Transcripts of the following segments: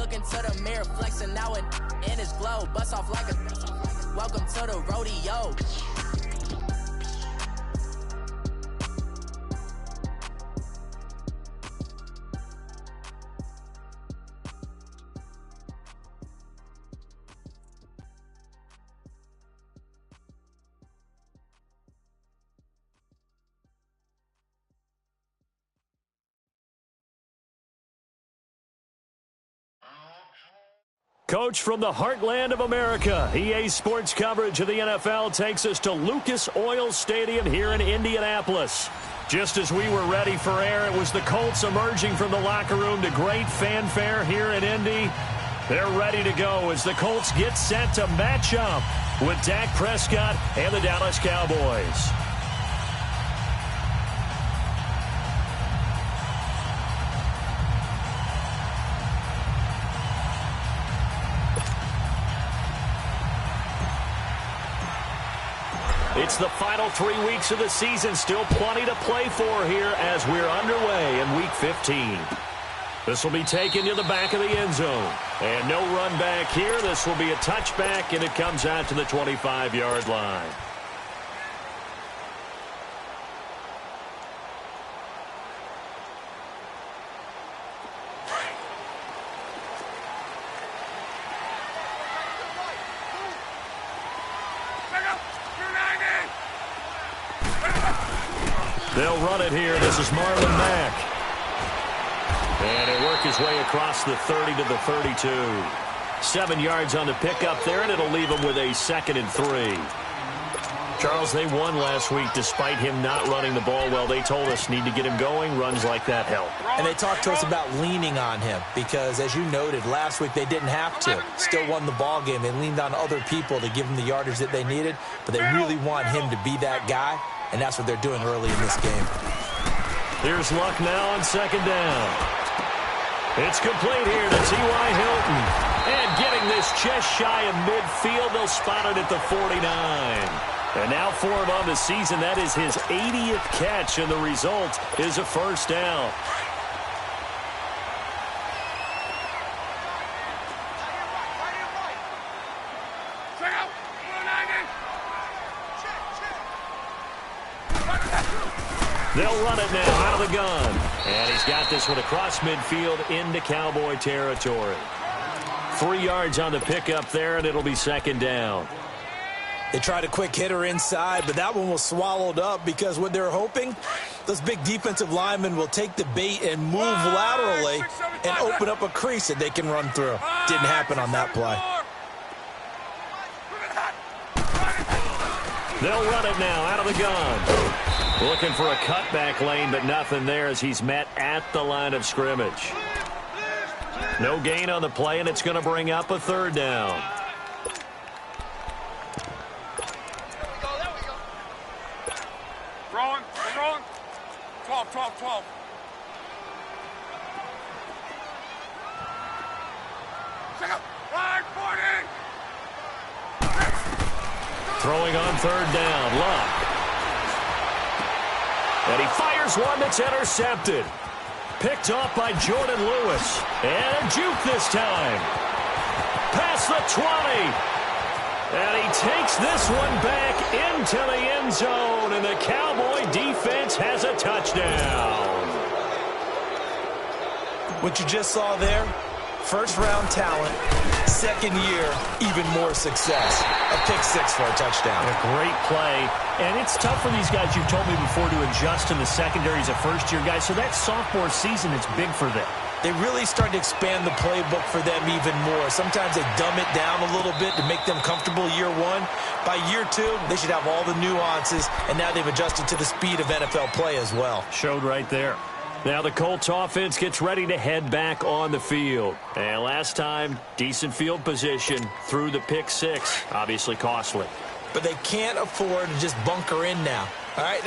Look into the mirror, flexing now and in his glow. Bust off like a welcome to the rodeo. Coach from the heartland of America, EA Sports coverage of the NFL takes us to Lucas Oil Stadium here in Indianapolis. Just as we were ready for air, it was the Colts emerging from the locker room to great fanfare here in Indy. They're ready to go as the Colts get set to match up with Dak Prescott and the Dallas Cowboys. It's the final 3 weeks of the season. Still plenty to play for here as we're underway in Week 15. This will be taken to the back of the end zone. And no run back here. This will be a touchback, and it comes out to the 25-yard line. They'll run it here. This is Marlon Mack. And he'll work his way across the 30 to the 32. 7 yards on the pickup there, and it'll leave him with a 2nd and 3. Charles, they won last week despite him not running the ball well. They told us need to get him going. Runs like that help. And they talked to us about leaning on him because, as you noted, last week they didn't have to. Still won the ball game. They leaned on other people to give them the yardage that they needed, but they really want him to be that guy. And that's what they're doing early in this game. Here's Luck now on 2nd down. It's complete here to T.Y. Hilton. And getting this just shy of midfield, they'll spot it at the 49. And now for him on the season, that is his 80th catch, and the result is a first down. They'll run it now out of the gun. And he's got this one across midfield into Cowboy territory. 3 yards on the pickup there, and it'll be 2nd down. They tried a quick hitter inside, but that one was swallowed up because what they're hoping, those big defensive linemen will take the bait and move laterally and open up a crease that they can run through. Didn't happen on that play. They'll run it now out of the gun. Looking for a cutback lane, but nothing there as he's met at the line of scrimmage. No gain on the play, and it's going to bring up a 3rd down. There we go. Throwing. 12. Check out. Line 40. Throwing on 3rd down, Luck. And he fires one that's intercepted. Picked off by Jordan Lewis. And a juke this time. Past the 20. And he takes this one back into the end zone. And the Cowboy defense has a touchdown. What you just saw there, first-round talent, 2nd year, even more success. A pick-6 for a touchdown. A great play. And it's tough for these guys, you've told me before, to adjust in the secondary as a first-year guy. So that sophomore season is big for them. They really started to expand the playbook for them even more. Sometimes they dumb it down a little bit to make them comfortable year 1. By year 2, they should have all the nuances, and now they've adjusted to the speed of NFL play as well. Showed right there. Now the Colts offense gets ready to head back on the field. And last time, decent field position through the pick-6. Obviously costly. But they can't afford to just bunker in now. All right,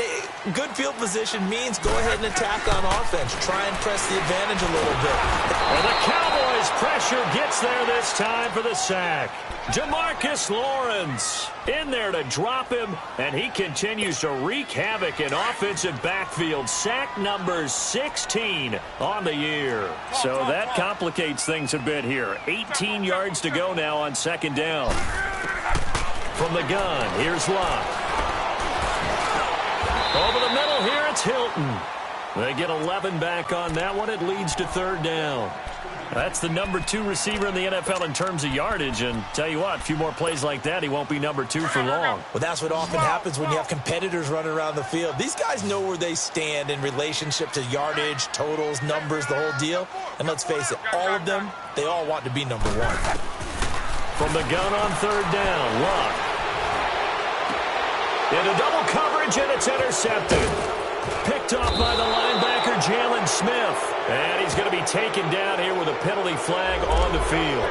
good field position means go ahead and attack on offense. Try and press the advantage a little bit. And the Cowboys pressure gets gets there this time for the sack. Demarcus Lawrence in there to drop him, and he continues to wreak havoc in offensive backfield. Sack number 16 on the year. So that complicates things a bit here. 18 yards to go now on second down. From the gun, here's Locke. Over the middle here, it's Hilton. They get 11 back on that one. It leads to third down. That's the number 2 receiver in the NFL in terms of yardage. And tell you what, a few more plays like that, he won't be number 2 for long. Well, that's what often happens when you have competitors running around the field. These guys know where they stand in relationship to yardage, totals, numbers, the whole deal. And let's face it, all of them, they all want to be number 1. From the gun on third down, Locke. Into double coverage, and it's intercepted. Picked off by the linebacker, Jalen Smith. And he's going to be taken down here with a penalty flag on the field.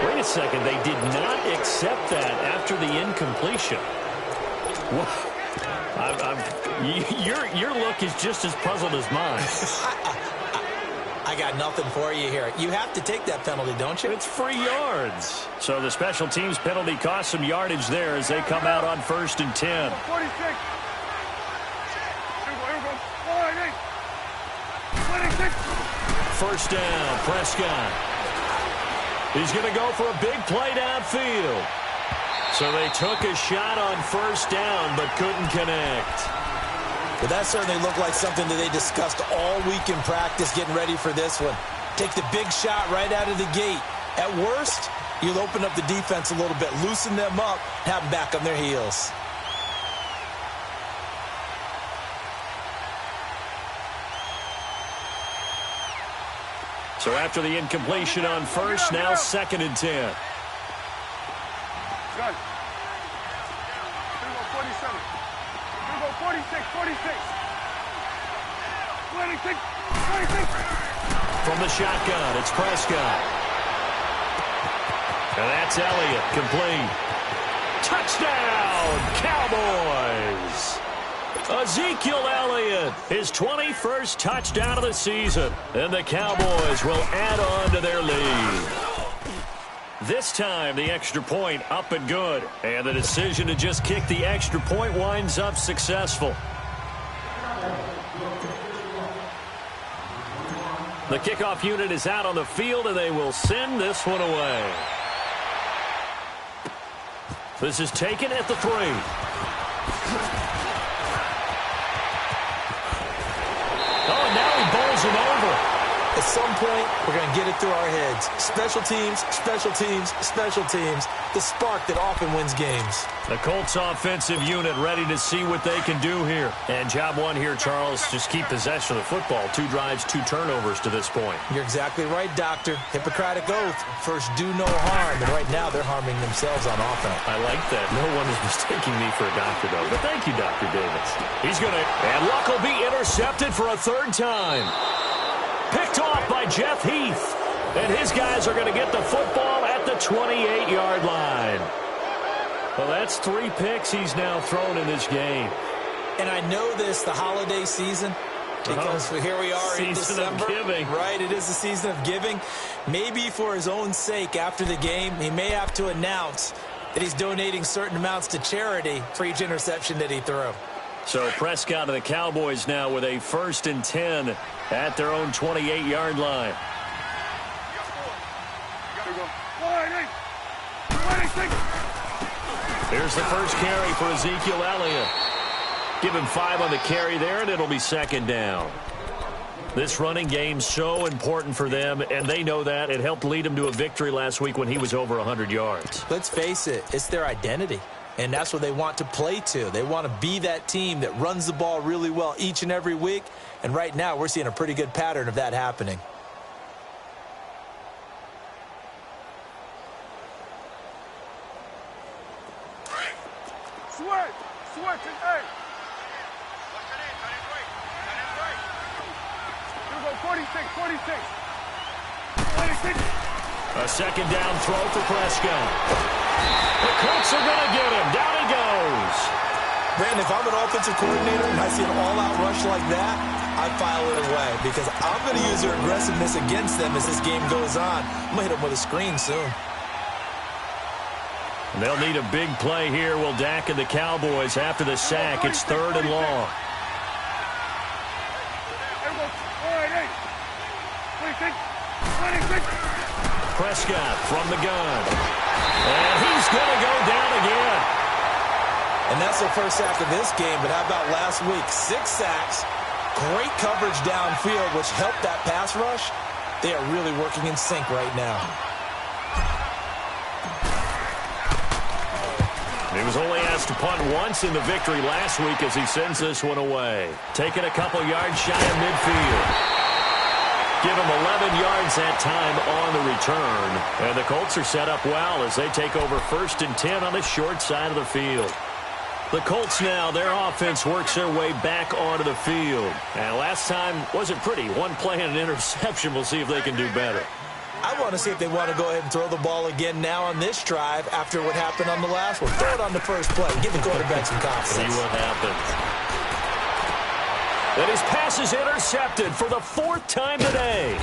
Wait a second, they did not accept that after the incompletion. Your look is just as puzzled as mine. I got nothing for you here. You have to take that penalty, don't you? It's free yards. So the special teams penalty cost some yardage there as they come out on 1st and 10. 46. First down, Prescott. He's going to go for a big play downfield. So they took a shot on first down but couldn't connect. Well, that certainly looked like something that they discussed all week in practice getting ready for this one. Take the big shot right out of the gate. At worst, you'll open up the defense a little bit, loosen them up, have them back on their heels. So after the incompletion on first, now 2nd and 10. Gun. 47. 46, 46. 26, 26. From the shotgun, it's Prescott. And that's Elliott, complete. Touchdown, Cowboys! Ezekiel Elliott, his 21st touchdown of the season. And the Cowboys will add on to their lead. This time, the extra point up and good. And the decision to just kick the extra point winds up successful. The kickoff unit is out on the field, and they will send this one away. This is taken at the 3. Oh, now he bowls him over. At some point, we're going to get it through our heads. Special teams, special teams, special teams. The spark that often wins games. The Colts offensive unit ready to see what they can do here. And job one here, Charles, just keep possession of the football. 2 drives, 2 turnovers to this point. You're exactly right, Doctor. Hippocratic oath. First, do no harm. And right now, they're harming themselves on offense. I like that. No one is mistaking me for a doctor, though. But thank you, Dr. Davis. He's going to... And Luck will be intercepted for a 3rd time. Picked off by Jeff Heath. And his guys are going to get the football at the 28-yard line. Well, that's 3 picks he's now thrown in this game. And I know this, the holiday season, because here we are in December. Season of giving. Right, it is the season of giving. Maybe for his own sake after the game, he may have to announce that he's donating certain amounts to charity for each interception that he threw. So Prescott and the Cowboys now with a 1st and 10 at their own 28-yard line. Here's the first carry for Ezekiel Elliott. Give him 5 on the carry there, and it'll be 2nd down. This running game's so important for them, and they know that. It helped lead them to a victory last week when he was over 100 yards. Let's face it, it's their identity. And that's what they want to play to. They want to be that team that runs the ball really well each and every week. And right now, we're seeing a pretty good pattern of that happening. Switch! Switch! Hey! You go 46, 46. 46. A 2nd down throw for Prescott. The Colts are going to get him. Down he goes. Brandon, if I'm an offensive coordinator and I see an all-out rush like that, I file it away because I'm going to use their aggressiveness against them as this game goes on. I'm going to hit them with a screen soon. They'll need a big play here. Will Dak and the Cowboys after the sack. It's 3rd and long. Prescott from the gun. And he's going to go down again. And that's the first sack of this game, but how about last week? 6 sacks, great coverage downfield, which helped that pass rush. They are really working in sync right now. He was only asked to punt once in the victory last week as he sends this one away. Taking a couple yards shy of midfield. Give him 11 yards that time on the return. And the Colts are set up well as they take over 1st and 10 on the short side of the field. The Colts now, their offense works their way back onto the field. And last time wasn't pretty. One play and an interception. We'll see if they can do better. I want to see if they want to go ahead and throw the ball again now on this drive after what happened on the last one. Throw it on the first play. Give the quarterback some confidence. See what happens. And his pass is intercepted for the 4th time today.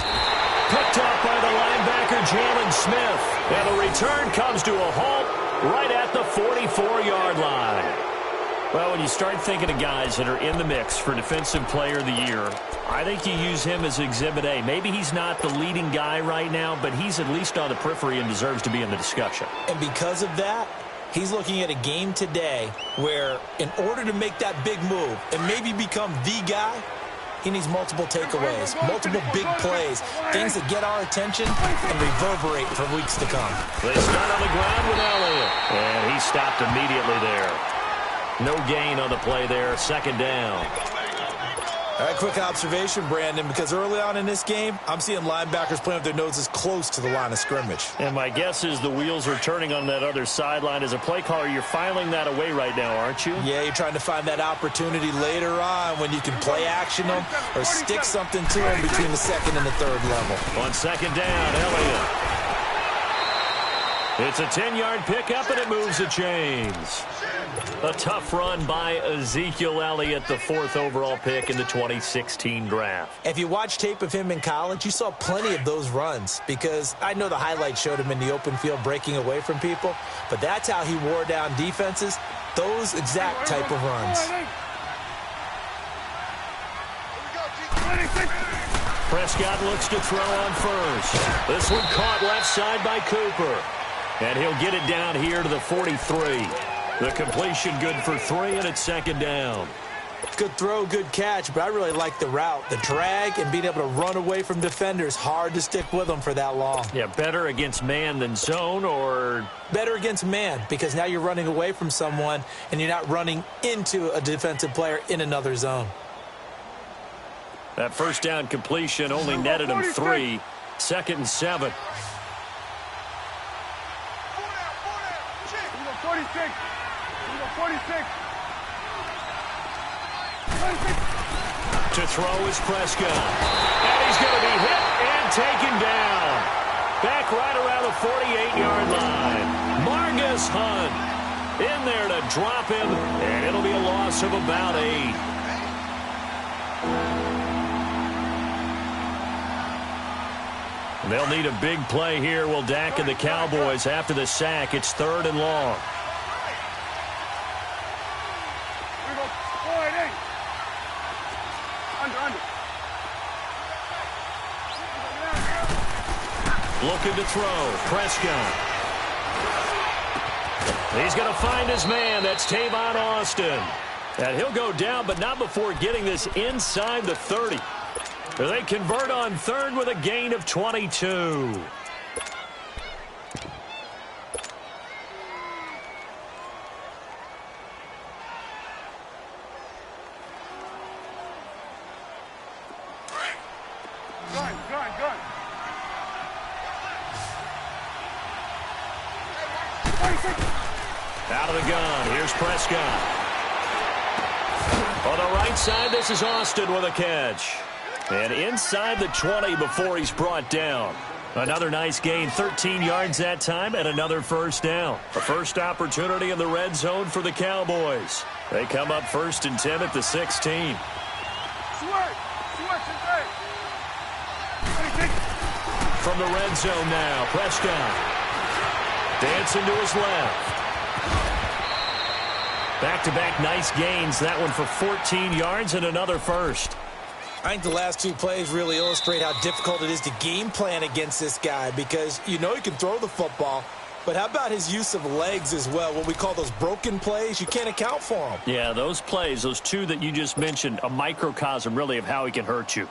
Picked up by the linebacker, Jalen Smith. And the return comes to a halt right at the 44-yard line. Well, when you start thinking of guys that are in the mix for Defensive Player of the Year, I think you use him as Exhibit A. Maybe he's not the leading guy right now, but he's at least on the periphery and deserves to be in the discussion. And because of that, he's looking at a game today where in order to make that big move and maybe become the guy, he needs multiple takeaways, multiple big plays, things that get our attention and reverberate for weeks to come. They start on the ground with Elliott, and he stopped immediately there. No gain on the play there, 2nd down. All right, quick observation, Brandon, because early on in this game, I'm seeing linebackers playing with their noses close to the line of scrimmage. And my guess is the wheels are turning on that other sideline. As a play caller, you're filing that away right now, aren't you? Yeah, you're trying to find that opportunity later on when you can play action them or stick something to them between the 2nd and the 3rd level. On 2nd down, Elliott. It's a 10-yard pickup, and it moves the chains. A tough run by Ezekiel Elliott, the 4th overall pick in the 2016 draft. If you watch tape of him in college, you saw plenty of those runs because I know the highlights showed him in the open field breaking away from people, but that's how he wore down defenses, those exact type of runs. Prescott looks to throw on first. This one caught left side by Cooper. And he'll get it down here to the 43. The completion good for 3, and it's 2nd down. Good throw, good catch, but I really like the route. The drag and being able to run away from defenders, hard to stick with them for that long. Yeah, better against man than zone, or? Better against man, because now you're running away from someone, and you're not running into a defensive player in another zone. That 1st down completion only netted him 3. 2nd and 7. 46. 46. To throw is Prescott. And he's going to be hit and taken down. Back right around the 48-yard line. Margus Hunt in there to drop him, and it'll be a loss of about 8. They'll need a big play here. Will Dak and the Cowboys after the sack. It's 3rd and long. Looking to throw. Prescott. He's going to find his man. That's Tavon Austin. And he'll go down, but not before getting this inside the 30. They convert on 3rd with a gain of 22. Gun. Out of the gun. Here's Prescott. On the right side, this is Austin with a catch. And inside the 20 before he's brought down. Another nice gain, 13 yards that time, and another first down. A first opportunity in the red zone for the Cowboys. They come up 1st and 10 at the 16. From the red zone now, Prescott. Dancing to his left. Back-to-back nice gains. That one for 14 yards and another first. I think the last 2 plays really illustrate how difficult it is to game plan against this guy because you know he can throw the football, but how about his use of legs as well? What we call those broken plays, you can't account for them. Yeah, those plays, those 2 that you just mentioned, a microcosm really of how he can hurt you.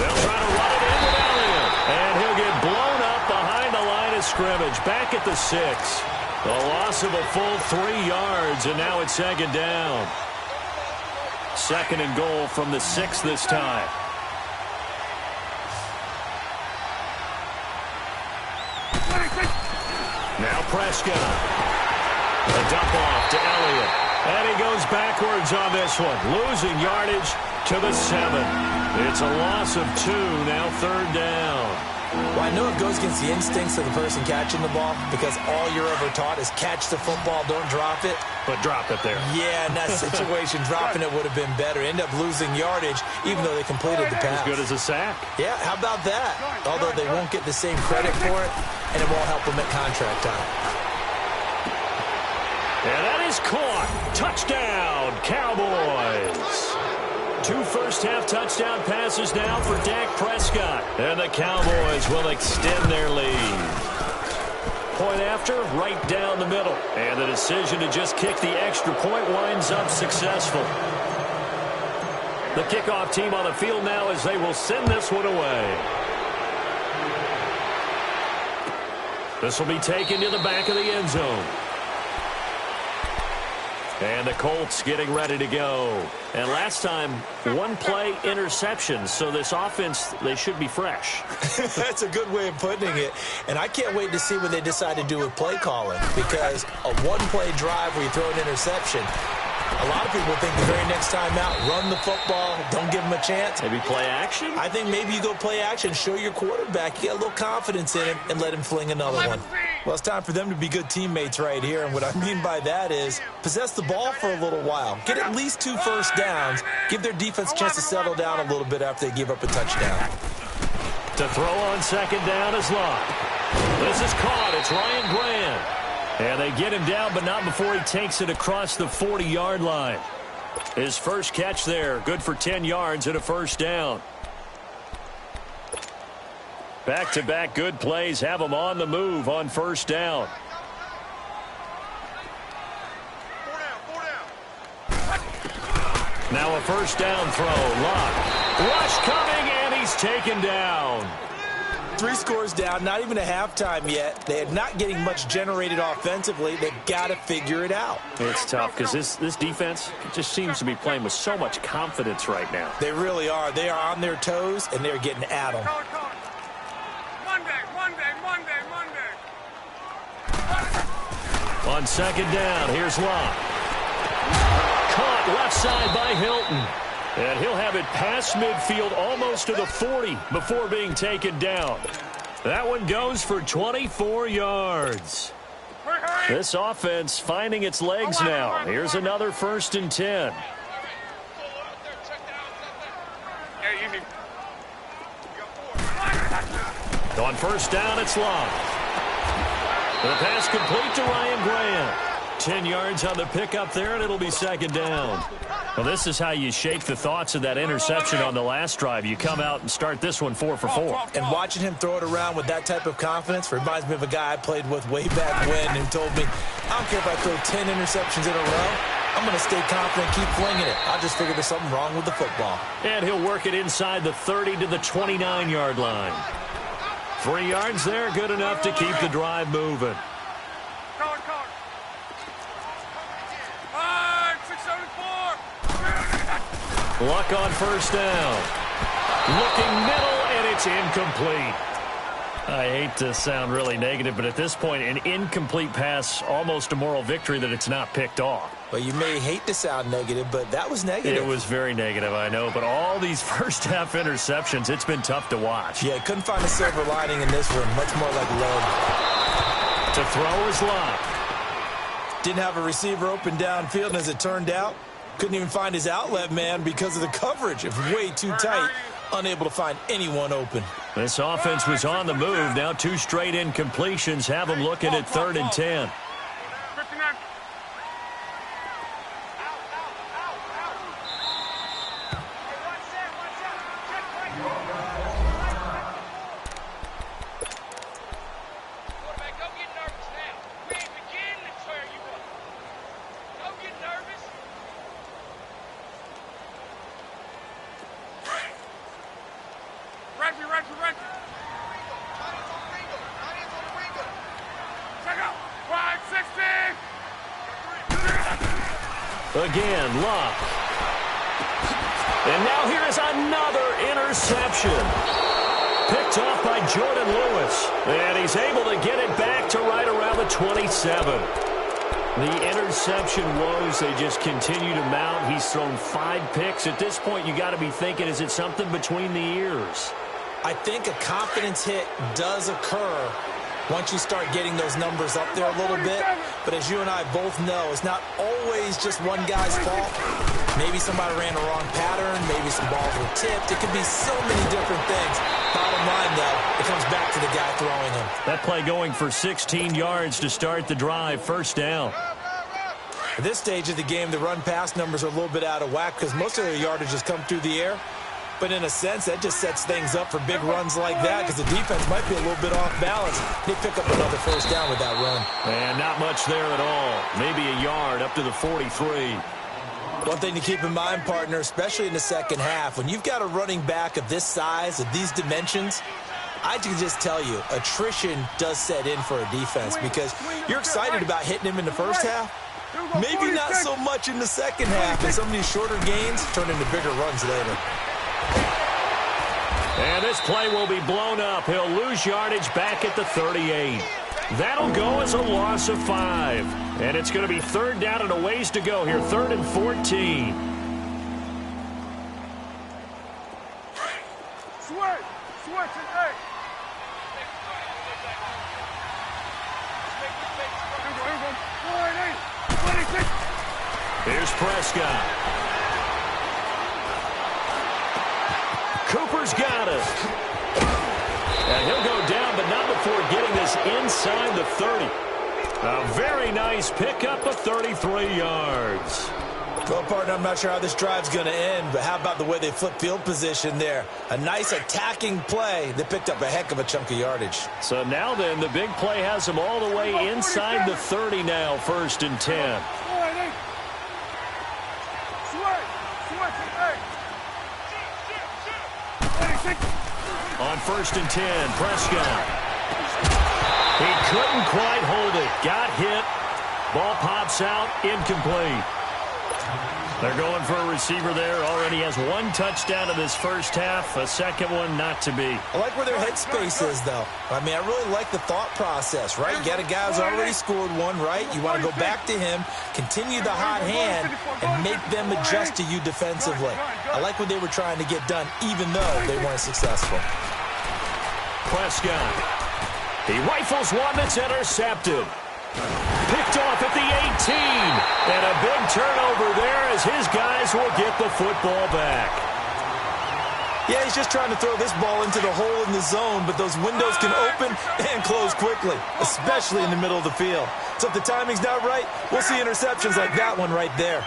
They'll try to run it in with Elliott. And he'll get blown up behind the line of scrimmage. Back at the 6. The loss of a full 3 yards, and now it's 2nd down. 2nd and goal from the 6 this time. Now Prescott. A dump off to Elliott. And he goes backwards on this one. Losing yardage to the 7. It's a loss of 2, now 3rd down. Well, I know it goes against the instincts of the person catching the ball because all you're ever taught is catch the football, don't drop it. But drop it there. Yeah, in that situation, dropping it would have been better. End up losing yardage even though they completed the pass. As good as a sack. Yeah, how about that? Although they won't get the same credit for it, and it won't help them at contract time. And that is caught. Touchdown, Cowboys. 2 first-half touchdown passes now for Dak Prescott. And the Cowboys will extend their lead. Point after, right down the middle. And the decision to just kick the extra point winds up successful. The kickoff team on the field now as they will send this one away. This will be taken to the back of the end zone. And the Colts getting ready to go. And last time, 1 play interception. So this offense, they should be fresh. That's a good way of putting it. And I can't wait to see what they decide to do with play calling. Because a 1-play drive where you throw an interception, a lot of people think the very next time out, run the football, don't give them a chance. Maybe play action? I think maybe you go play action, show your quarterback, you get a little confidence in him, and let him fling another one. Well, it's time for them to be good teammates right here, and what I mean by that is possess the ball for a little while, get at least 2 first downs, give their defense a chance to settle down a little bit after they give up a touchdown. To throw on 2nd down is Locke. This is caught. It's Ryan Grant. And they get him down, but not before he takes it across the 40-yard line. His first catch there, good for 10 yards and a first down. Back-to-back good plays have him on the move on first down. Now a first down throw. Locke. Rush coming, and he's taken down. 3 scores down, not even a halftime yet. They are not getting much generated offensively. They've got to figure it out. It's tough because this defense just seems to be playing with so much confidence right now. They really are. They are on their toes, and they're getting at them. Monday. On 2nd down, here's Locke. Caught left side by Hilton. And he'll have it past midfield almost to the 40 before being taken down. That one goes for 24 yards. This offense finding its legs now. Here's another 1st and 10. On first down, it's Locke. The pass complete to Ryan Grant. 10 yards on the pickup there, and it'll be 2nd down. Well, this is how you shake the thoughts of that interception on the last drive. You come out and start this one 4 for 4. And watching him throw it around with that type of confidence reminds me of a guy I played with way back when who told me, I don't care if I throw 10 interceptions in a row. I'm going to stay confident, keep flinging it. I just figured there's something wrong with the football. And he'll work it inside the 30 to the 29-yard line. 3 yards there, good enough to keep the drive moving. Luck on first down. Looking middle, and it's incomplete. I hate to sound really negative, but at this point, an incomplete pass, almost a moral victory that it's not picked off. Well, you may hate to sound negative, but that was negative. It was very negative, I know, but all these first-half interceptions, it's been tough to watch. Yeah, couldn't find a silver lining in this one. Much more like lead. To throw is Locke. Didn't have a receiver open downfield, and as it turned out, couldn't even find his outlet man because of the coverage. It was way too tight. Unable to find anyone open. This offense was on the move. Now 2 straight incompletions have them looking at 3rd and 10. 59. Again, Locke. And now here is another interception. Picked off by Jordan Lewis. And he's able to get it back to right around the 27. The interception woes, they just continue to mount. He's thrown 5 picks. At this point, you got to be thinking, is it something between the ears? I think a confidence hit does occur once you start getting those numbers up there a little bit. But as you and I both know, it's not always just one guy's fault. Maybe somebody ran a wrong pattern. Maybe some balls were tipped. It could be so many different things. Bottom line, though, it comes back to the guy throwing them. That play going for 16 yards to start the drive. First down. At this stage of the game, the run-pass numbers are a little bit out of whack because most of their yardage has come through the air. But in a sense, that just sets things up for big runs like that because the defense might be a little bit off balance. They pick up another first down with that run. And not much there at all. Maybe a yard up to the 43. One thing to keep in mind, partner, especially in the second half, when you've got a running back of this size, of these dimensions, I can just tell you, attrition does set in for a defense because you're excited about hitting him in the first half. Maybe not so much in the second half, and some of these shorter gains turn into bigger runs later. And this play will be blown up. He'll lose yardage back at the 38. That'll go as a loss of 5. And it's going to be 3rd down and a ways to go here. 3rd and 14. Switch it, hey. Here's Prescott. Cooper's got it. And he'll go down, but not before getting this inside the 30. A very nice pickup of 33 yards. Well, partner, I'm not sure how this drive's going to end, but how about the way they flip field position there? A nice attacking play. They picked up a heck of a chunk of yardage. So now then, the big play has them all the way inside the 30 now, 1st and 10. On 1st and 10, Prescott. He couldn't quite hold it. Got hit. Ball pops out. Incomplete. They're going for a receiver there. Already has 1 touchdown in this first half. A second one not to be. I like where their headspace is, though. I mean, I really like the thought process, right? You got a guy who's already scored 1, right? You want to go back to him, continue the hot hand, and make them adjust to you defensively. I like what they were trying to get done, even though they weren't successful. Prescott. He rifles one that's intercepted. Picked off at the 18. And a big turnover there as his guys will get the football back. Yeah, he's just trying to throw this ball into the hole in the zone, but those windows can open and close quickly, especially in the middle of the field. So if the timing's not right, we'll see interceptions like that one right there.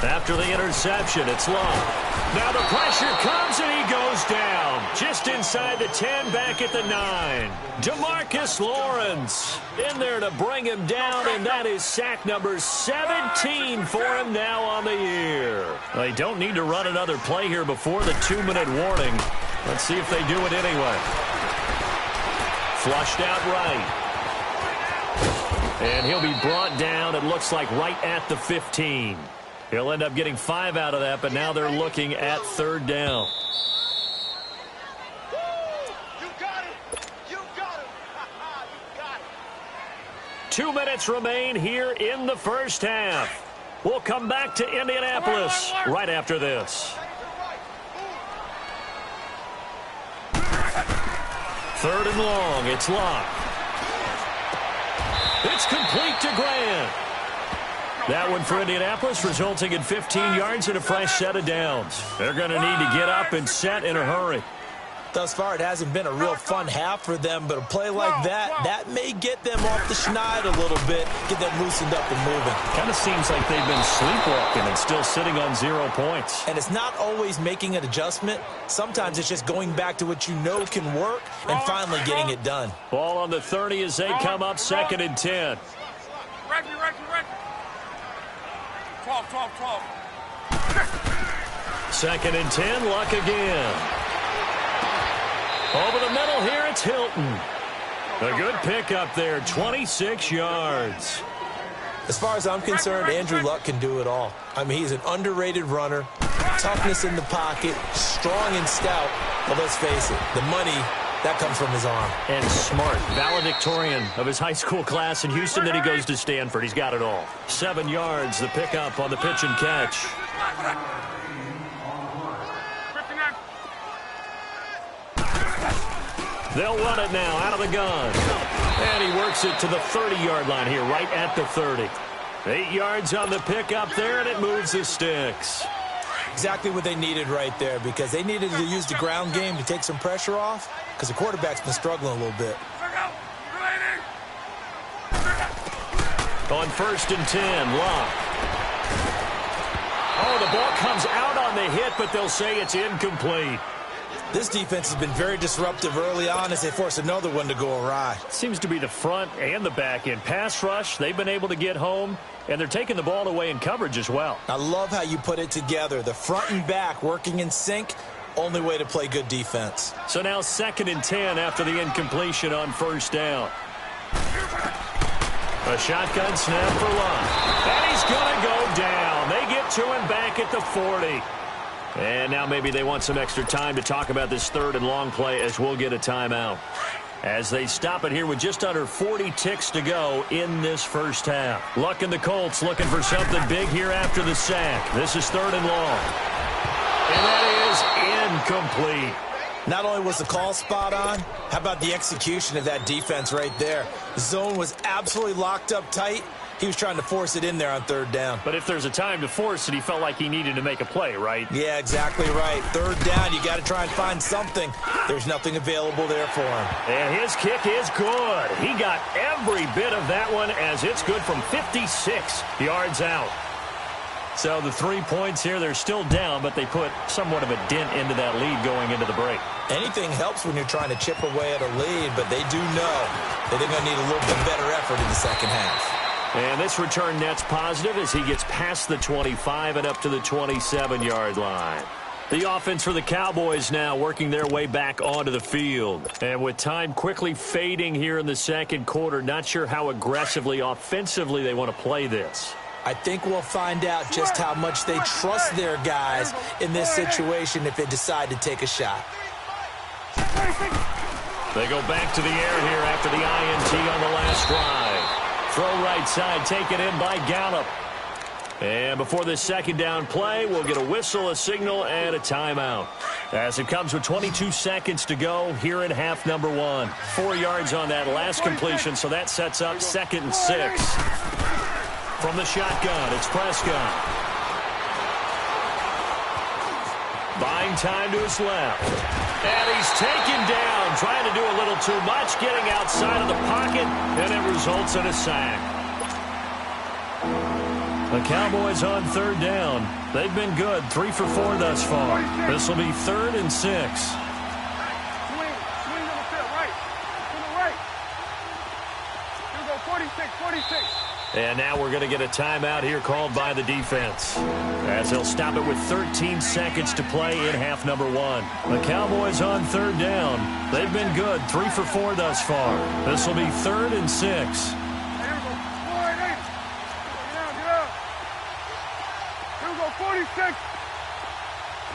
After the interception, it's Locke. Now the pressure comes and he goes down. Just inside the 10, back at the 9. DeMarcus Lawrence in there to bring him down, and that is sack number 17 for him now on the year. They don't need to run another play here before the 2-minute warning. Let's see if they do it anyway. Flushed out right. And he'll be brought down, it looks like, right at the 15. He'll end up getting 5 out of that, but now they're looking at third down. You got it. You got it. You got it. 2 minutes remain here in the first half. We'll come back to Indianapolis right after this. Third and long. It's Locke. It's complete to Grant. That one for Indianapolis, resulting in 15 yards and a fresh set of downs. They're going to need to get up and set in a hurry. Thus far, it hasn't been a real fun half for them, but a play like that may get them off the schneid a little bit, get them loosened up and moving. Kind of seems like they've been sleepwalking and still sitting on 0 points. And it's not always making an adjustment. Sometimes it's just going back to what you know can work and finally getting it done. Ball on the 30 as they come up 2nd and 10. Reggie. 12. 2nd and 10, Luck again. Over the middle here, it's Hilton. A good pickup there, 26 yards. As far as I'm concerned, Andrew Luck can do it all. I mean, he's an underrated runner, toughness in the pocket, strong and stout. But let's face it, the money, that comes from his arm. And smart, valedictorian of his high school class in Houston. Then he goes to Stanford. He's got it all. 7 yards, the pickup on the pitch and catch. They'll run it now out of the gun. And he works it to the 30-yard line here, right at the 30. 8 yards on the pickup there, and it moves the sticks. Exactly what they needed right there, because they needed to use the ground game to take some pressure off, because the quarterback's been struggling a little bit. On 1st and 10, Locke. Oh, the ball comes out on the hit, but they'll say it's incomplete. This defense has been very disruptive early on as they force another one to go awry. Seems to be the front and the back end. Pass rush, they've been able to get home, and they're taking the ball away in coverage as well. I love how you put it together. The front and back working in sync, only way to play good defense. So now 2nd and 10 after the incompletion on 1st down. A shotgun snap for Locke. And he's going to go down. They get to him back at the 40. And now maybe they want some extra time to talk about this 3rd and long play as we'll get a timeout. As they stop it here with just under 40 ticks to go in this first half. Luck and the Colts looking for something big here after the sack. This is 3rd and long. And that is incomplete. Not only was the call spot on, how about the execution of that defense right there? The zone was absolutely locked up tight. He was trying to force it in there on 3rd down. But if there's a time to force it, he felt like he needed to make a play, right? Yeah, exactly right. 3rd down, you got to try and find something. There's nothing available there for him. And his kick is good. He got every bit of that one as it's good from 56 yards out. So the 3 points here, they're still down, but they put somewhat of a dent into that lead going into the break. Anything helps when you're trying to chip away at a lead, but they do know that they're going to need a little bit better effort in the second half. And this return net's positive as he gets past the 25 and up to the 27-yard line. The offense for the Cowboys now working their way back onto the field. And with time quickly fading here in the second quarter, not sure how aggressively, offensively they want to play this. I think we'll find out just how much they trust their guys in this situation if they decide to take a shot. They go back to the air here after the INT on the last drive. Throw right side, taken in by Gallup. And before this 2nd down play, we'll get a whistle, a signal, and a timeout. As it comes with 22 seconds to go here in half number 1. 4 yards on that last completion, so that sets up 2nd and 6. From the shotgun, it's Prescott. Buying time to his left. And he's taken down, trying to do a little too much, getting outside of the pocket, and it results in a sack. The Cowboys on 3rd down. They've been good, 3 for 4 thus far. This will be 3rd and 6. Swing to the field, right. To the right. Here we go, 46. And now we're going to get a timeout here called by the defense, as they'll stop it with 13 seconds to play in half number 1. The Cowboys on 3rd down. They've been good, 3 for 4 thus far. This will be 3rd and 6. Here we go. 4 and 8. Get out.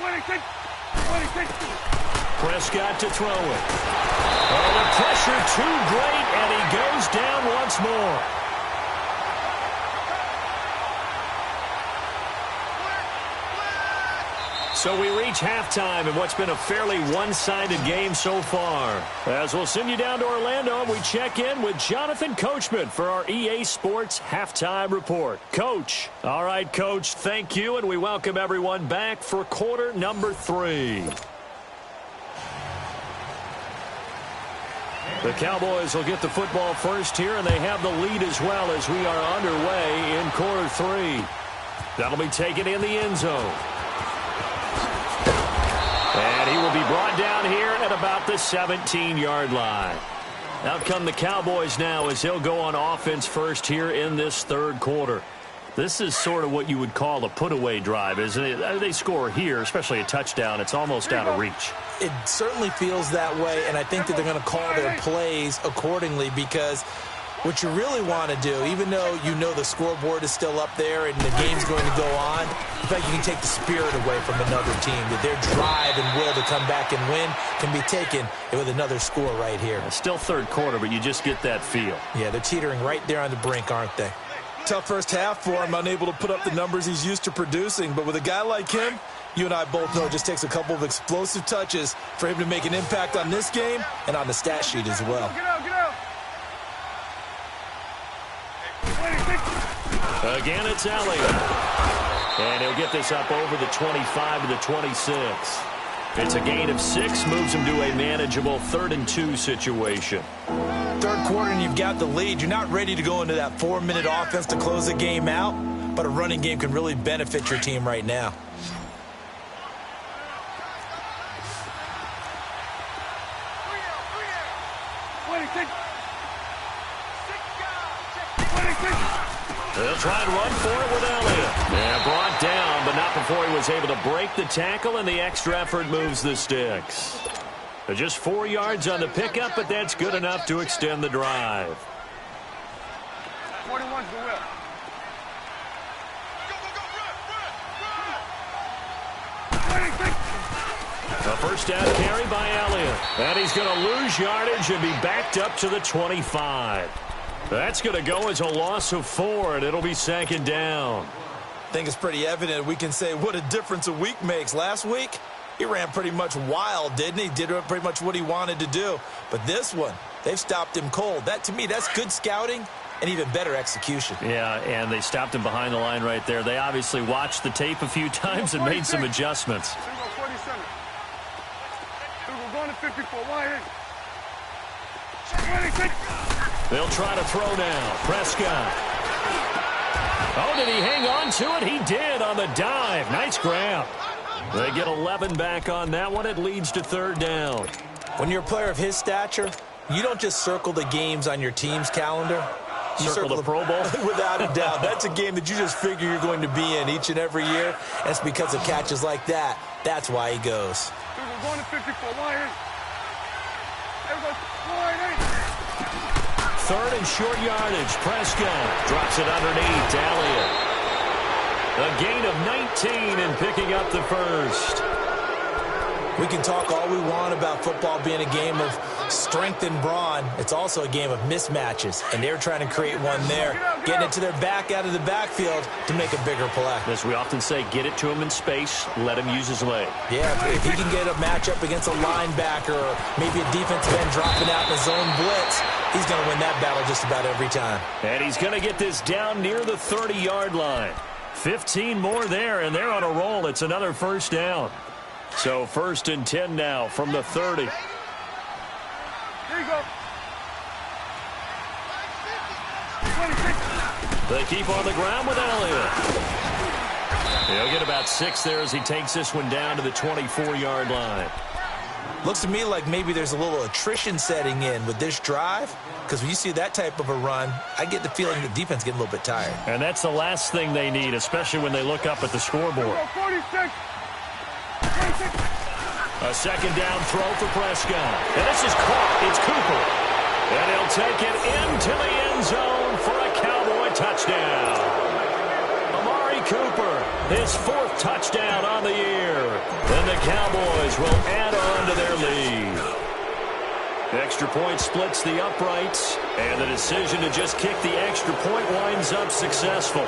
26. 26. Prescott to throw it. Oh, the pressure too great, and he goes down once more. So we reach halftime in what's been a fairly one-sided game so far. As we'll send you down to Orlando, we check in with Jonathan Coachman for our EA Sports Halftime Report. Coach. All right, Coach, thank you, and we welcome everyone back for quarter number 3. The Cowboys will get the football first here, and they have the lead as well as we are underway in quarter 3. That'll be taken in the end zone. And he will be brought down here at about the 17-yard line. Out come the Cowboys now as he'll go on offense first here in this third quarter. This is sort of what you would call a put-away drive, isn't it? They score here, especially a touchdown. It's almost out of reach. It certainly feels that way, and I think that they're going to call their plays accordingly because what you really want to do, even though you know the scoreboard is still up there and the game's going to go on, in fact, you can take the spirit away from another team. That their drive and will to come back and win can be taken with another score right here. It's still third quarter, but you just get that feel. Yeah, they're teetering right there on the brink, aren't they? Tough first half for him, unable to put up the numbers he's used to producing. But with a guy like him, you and I both know it just takes a couple of explosive touches for him to make an impact on this game and on the stat sheet as well. Get out, get out. 26. Again, it's Elliott. And he'll get this up over the 25 to the 26. It's a gain of 6, moves him to a manageable 3rd and 2 situation. Third quarter and you've got the lead. You're not ready to go into that 4-minute offense to close the game out, but a running game can really benefit your team right now. They'll try and run for it with Elliott. Yeah, brought down, but not before he was able to break the tackle, and the extra effort moves the sticks. Just 4 yards on the pickup, but that's good enough to extend the drive. 41's the whip. A first down carry by Elliott. And he's going to lose yardage and be backed up to the 25. That's going to go as a loss of 4, and it'll be 2nd down. I think it's pretty evident. We can say what a difference a week makes. Last week, he ran pretty much wild, didn't he? Did pretty much what he wanted to do. But this one, they've stopped him cold. That, to me, that's good scouting and even better execution. Yeah, and they stopped him behind the line right there. They obviously watched the tape a few times and made some adjustments. 47. We're going to 54. Wide in. 26. They'll try to throw now. Prescott. Oh, did he hang on to it? He did on the dive. Nice grab. They get 11 back on that one. It leads to 3rd down. When you're a player of his stature, you don't just circle the games on your team's calendar. You circle the Pro Bowl? Without a doubt. That's a game that you just figure you're going to be in each and every year. That's because of catches like that. That's why he goes. We're going to 54. Wide in. There goes. Wide in. 3rd and short yardage. Prescott drops it underneath to Elliott. A gain of 19 and picking up the first. We can talk all we want about football being a game of strength and brawn. It's also a game of mismatches, and they're trying to create one there, getting it to their back out of the backfield to make a bigger play. As we often say, get it to him in space, let him use his leg. Yeah, if he can get a matchup against a linebacker or maybe a defensive end dropping out in his own blitz, he's going to win that battle just about every time. And he's going to get this down near the 30-yard line. 15 more there, and they're on a roll. It's another first down. So 1st and 10 now from the 30. Here you go. 26. They keep on the ground with Elliott. He'll get about 6 there as he takes this one down to the 24-yard line. Looks to me like maybe there's a little attrition setting in with this drive, because when you see that type of a run, I get the feeling the defense getting a little bit tired. And that's the last thing they need, especially when they look up at the scoreboard. 46. A 2nd down throw for Prescott. And this is caught. It's Cooper. And he'll take it into the end zone for a Cowboy touchdown. Amari Cooper, his 4th touchdown on the year. Cowboys will add on to their lead. The extra point splits the uprights, and the decision to just kick the extra point winds up successful.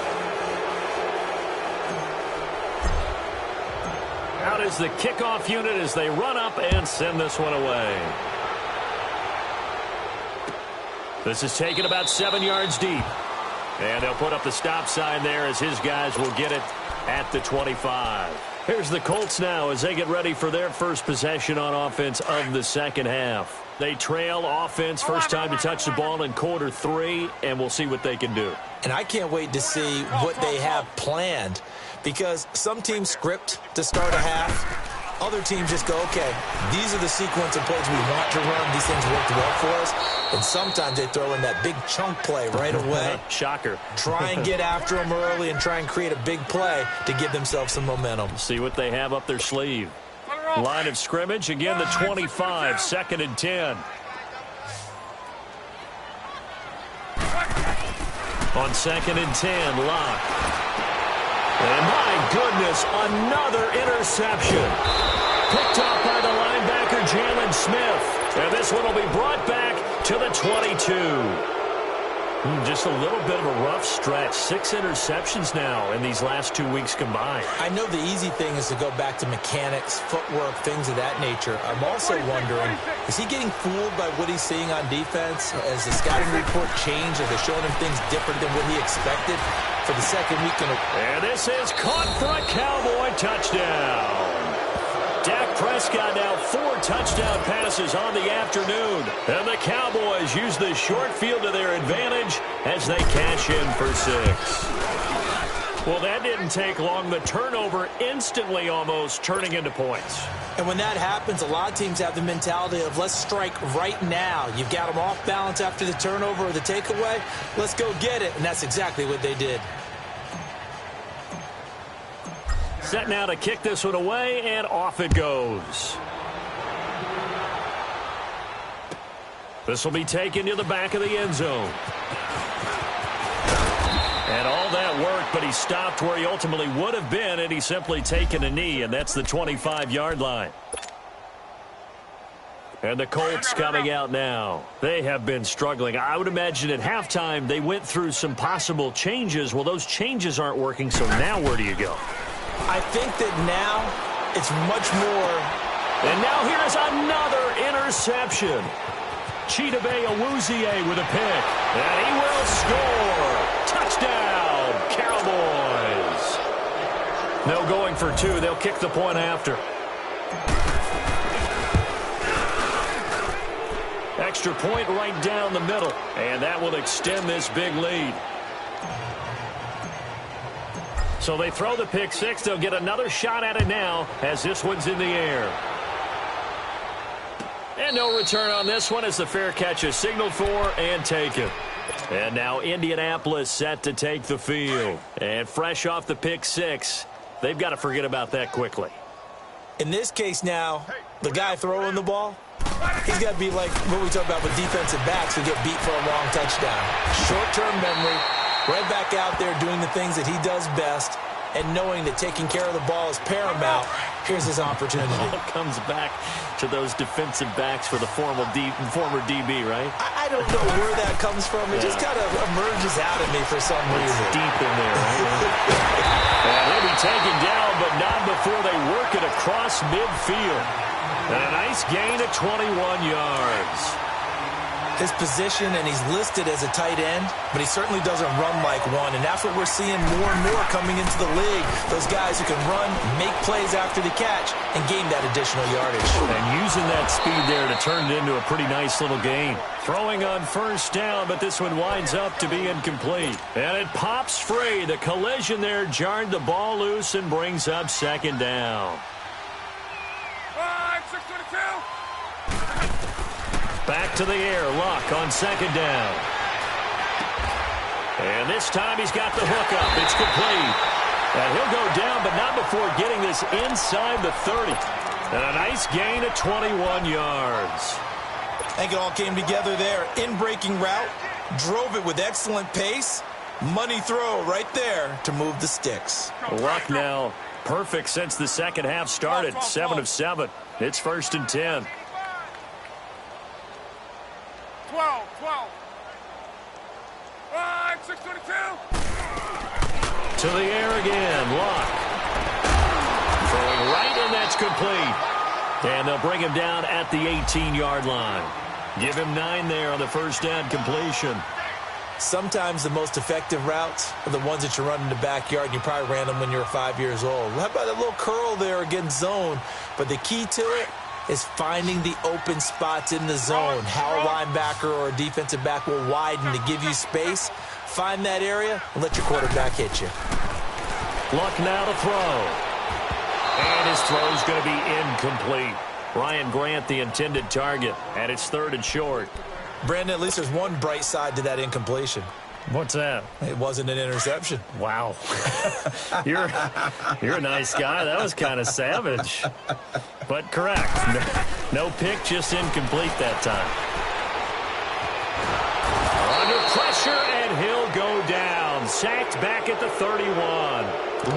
Out is the kickoff unit as they run up and send this one away. This is taken about 7 yards deep. And they'll put up the stop sign there as his guys will get it at the 25. Here's the Colts now as they get ready for their first possession on offense of the second half. They trail offense, first time to touch the ball in quarter 3, and we'll see what they can do. And I can't wait to see what they have planned, because some teams script to start a half. Other teams just go, okay, these are the sequence of plays we want to run. These things worked well for us. And sometimes they throw in that big chunk play right away. Shocker. Try and get after them early and try and create a big play to give themselves some momentum. See what they have up their sleeve. Line of scrimmage, again the 25, 2nd and 10. On 2nd and 10, Locke. And my goodness, another interception. Picked off by the linebacker, Jalen Smith. And this one will be brought back to the 22. Just a little bit of a rough stretch. 6 interceptions now in these last 2 weeks combined. I know the easy thing is to go back to mechanics, footwork, things of that nature. I'm also wondering, is he getting fooled by what he's seeing on defense? Has the scouting report changed? Are they showing him things different than what he expected for the second week in a row? And this is caught for a Cowboy touchdown. Dak Prescott now 4 touchdown passes on the afternoon. And the Cowboys use the short field to their advantage as they cash in for 6. Well, that didn't take long. The turnover instantly almost turning into points. And when that happens, a lot of teams have the mentality of let's strike right now. You've got them off balance after the turnover or the takeaway. Let's go get it. And that's exactly what they did. Set now to kick this one away, and off it goes. This will be taken to the back of the end zone. And all that worked, but he stopped where he ultimately would have been, and he's simply taken a knee, and that's the 25-yard line. And the Colts coming out now. They have been struggling. I would imagine at halftime they went through some possible changes. Well, those changes aren't working, so now where do you go? I think that now it's much more. And now here's another interception. Chidobe Awuzie with a pick. And he will score. Touchdown, Cowboys. No going for 2. They'll kick the point after. Extra point right down the middle. And that will extend this big lead. So they throw the pick 6. They'll get another shot at it now as this one's in the air. And no return on this one as the fair catch is signaled for and taken. And now Indianapolis set to take the field. And fresh off the pick 6, they've got to forget about that quickly. In this case now, the guy throwing the ball, he's got to be like what we talk about with defensive backs who get beat for a long touchdown. Short-term memory. Right back out there doing the things that he does best and knowing that taking care of the ball is paramount. Here's his opportunity. It all comes back to those defensive backs for the former DB, right? I don't know where that comes from. It just kind of emerges out of me for some reason. It's deep in there, right? And he'll be taken down, but not before they work it across midfield. And a nice gain of 21 yards. His position, and he's listed as a tight end, but he certainly doesn't run like one, and that's what we're seeing more and more coming into the league. Those guys who can run, make plays after the catch, and gain that additional yardage. And using that speed there to turn it into a pretty nice little gain. Throwing on first down, but this one winds up to be incomplete. And it pops free. The collision there jarred the ball loose and brings up 2nd down. 6-22. Back to the air, Luck on 2nd down. And this time he's got the hook up. It's complete. And he'll go down, but not before getting this inside the 30. And a nice gain of 21 yards. I think it all came together there. In-breaking route, drove it with excellent pace. Money throw right there to move the sticks. Luck now Perfect since the second half started. 7 of 7. It's 1st and 10. 12. 622. To the air again. Luck. Throwing right, and that's complete. And they'll bring him down at the 18-yard line. Give him 9 there on the first down completion. Sometimes the most effective routes are the ones that you run in the backyard, and you probably ran them when you were 5 years old. How about a little curl there against zone? But the key to it is finding the open spots in the zone. How a linebacker or a defensive back will widen to give you space. Find that area and let your quarterback hit you. Luck now to throw. And his throw's going to be incomplete. Ryan Grant, the intended target, and it's 3rd and short. Brandon, at least there's one bright side to that incompletion. What's that? It wasn't an interception. Wow. You're a nice guy. That was kind of savage. But correct. No pick, just incomplete that time. Under pressure, and he'll go down. Sacked back at the 31.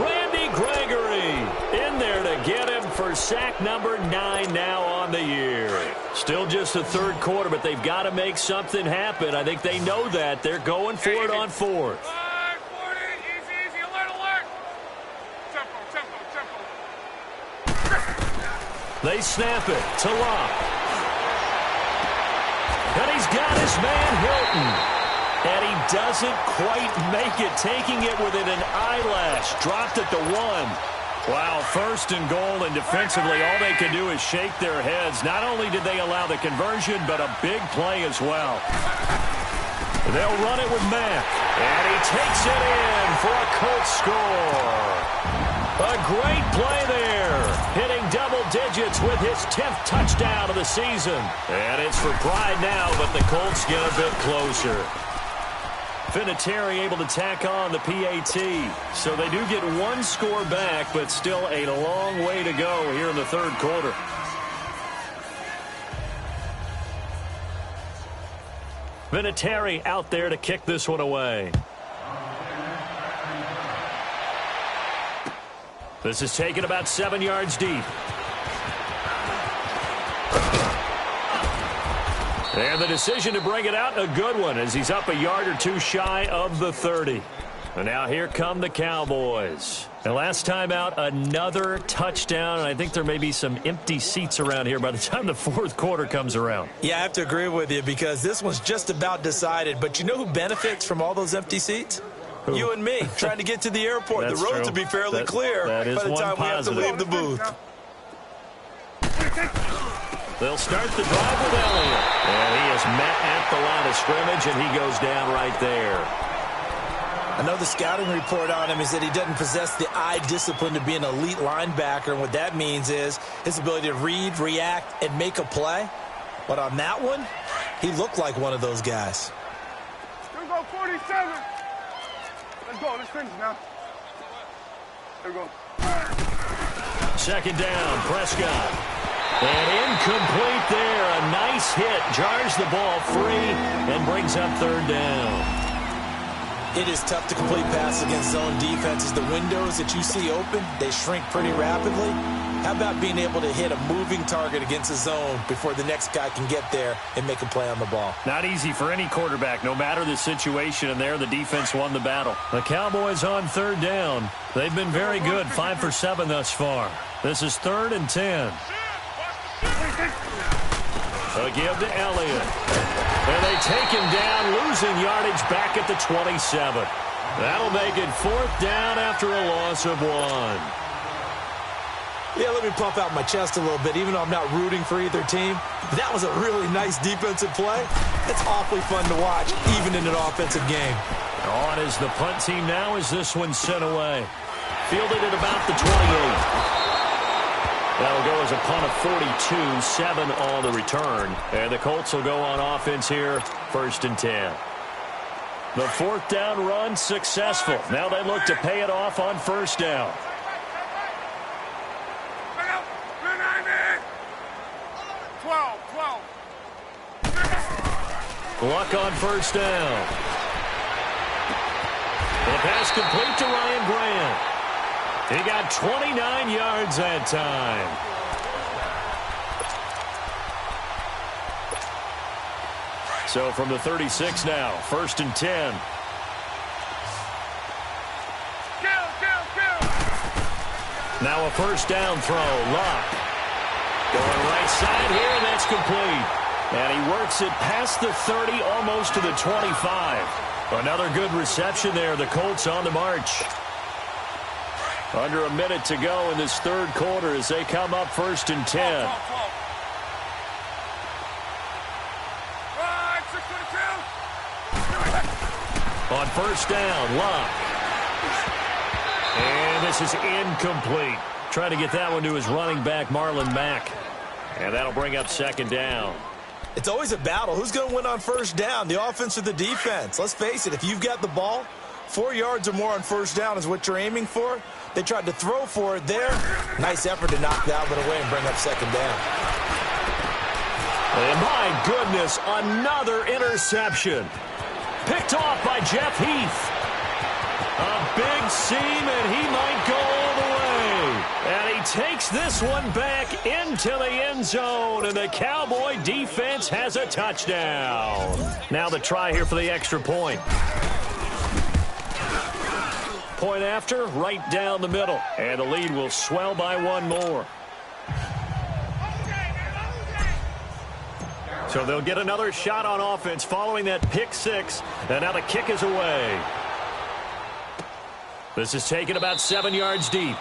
Randy Gregory in there to get him for sack number 9 now on the year. Still just the 3rd quarter, but they've got to make something happen. I think they know that. They're going for it on 4th. 40, easy, alert. Tempo. They snap it to Luck. And he's got his man Hilton. And he doesn't quite make it, taking it within an eyelash. Dropped at the 1. Wow, 1st and goal, and defensively all they can do is shake their heads. Not only did they allow the conversion, but a big play as well. They'll run it with Mack. And he takes it in for a Colts score. A great play there. Hitting double digits with his 10th touchdown of the season. And it's for pride now, but the Colts get a bit closer. Vinatieri able to tack on the PAT. So they do get 1 score back, but still a long way to go here in the 3rd quarter. Vinatieri out there to kick this one away. This is taken about 7 yards deep. And the decision to bring it out, a good one, as he's up a yard or 2 shy of the 30. And now here come the Cowboys. And last time out, another touchdown. And I think there may be some empty seats around here by the time the 4th quarter comes around. Yeah, I have to agree with you because this one's just about decided. But you know who benefits from all those empty seats? Who? You and me, trying to get to the airport. The roads will be fairly clear by the time we have to leave the booth. They'll start the drive with Elliott. And he is met at the line of scrimmage, and he goes down right there. I know the scouting report on him is that he doesn't possess the eye discipline to be an elite linebacker, and what that means is his ability to read, react, and make a play. But on that one, he looked like one of those guys. Here we go, 47. Let's go. Let's finish now. Here we go. 2nd down, Prescott. And incomplete there. A nice hit. Jars the ball free and brings up 3rd down. It is tough to complete passes against zone defenses. The windows that you see open, they shrink pretty rapidly. How about being able to hit a moving target against a zone before the next guy can get there and make a play on the ball? Not easy for any quarterback, no matter the situation, and there the defense won the battle. The Cowboys on 3rd down. They've been very good, 5 for 7 thus far. This is 3rd and 10. A give to Elliott. And they take him down, losing yardage back at the 27. That'll make it 4th down after a loss of 1. Yeah, let me puff out my chest a little bit, even though I'm not rooting for either team. That was a really nice defensive play. It's awfully fun to watch, even in an offensive game. On is the punt team now as this one's sent away. Fielded at about the 28. That'll go as a punt of 42, 7 on the return. And the Colts will go on offense here, 1st and 10. The 4th down run successful. Now they look to pay it off on 1st down. 12. Luck on 1st down. The pass complete to Ryan Grant. He got 29 yards that time. So from the 36 now, 1st and 10. Now a first down throw. Luck going right side here, and that's complete. And he works it past the 30, almost to the 25. Another good reception there. The Colts on the march. Under a minute to go in this third quarter as they come up 1st and 10. On first down, Luck. And this is incomplete. Trying to get that one to his running back, Marlon Mack. And that'll bring up 2nd down. It's always a battle. Who's going to win on first down, the offense or the defense? Let's face it, if you've got the ball, 4 yards or more on first down is what you're aiming for. They tried to throw for it there. Nice effort to knock that one away and bring up 2nd down. And my goodness, another interception. Picked off by Jeff Heath. A big seam, and he might go all the way. And he takes this one back into the end zone, and the Cowboy defense has a touchdown. Now the try here for the extra point. Point after, right down the middle. And the lead will swell by 1 more. So they'll get another shot on offense following that pick 6. And now the kick is away. This is taken about 7 yards deep.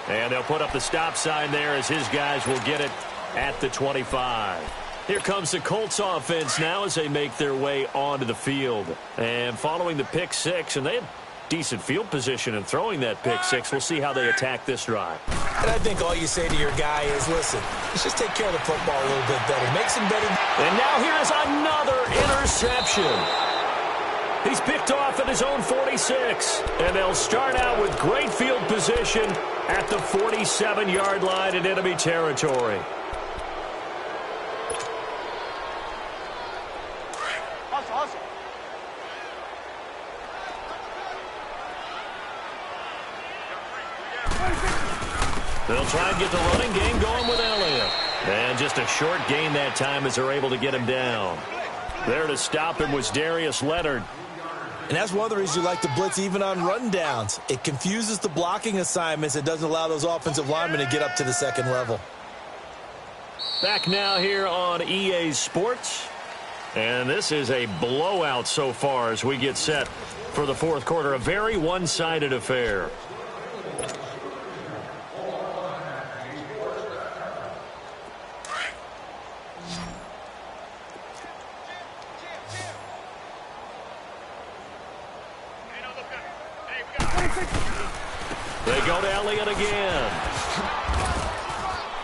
And they'll put up the stop sign there as his guys will get it at the 25. Here comes the Colts offense now as they make their way onto the field. And following the pick 6, and they have decent field position in throwing that pick 6. We'll see how they attack this drive. And I think all you say to your guy is, listen, let's just take care of the football a little bit better. Makes him better. And now here's another interception. He's picked off at his own 46. And they'll start out with great field position at the 47-yard line in enemy territory. Hustle. They'll try and get the running game going with Elliott. And just a short gain that time as they're able to get him down. There to stop him was Darius Leonard. And that's one of the reasons you like to blitz even on rundowns. It confuses the blocking assignments. It doesn't allow those offensive linemen to get up to the 2nd level. Back now here on EA Sports. And this is a blowout so far as we get set for the 4th quarter. A very one-sided affair. They go to Elliott again.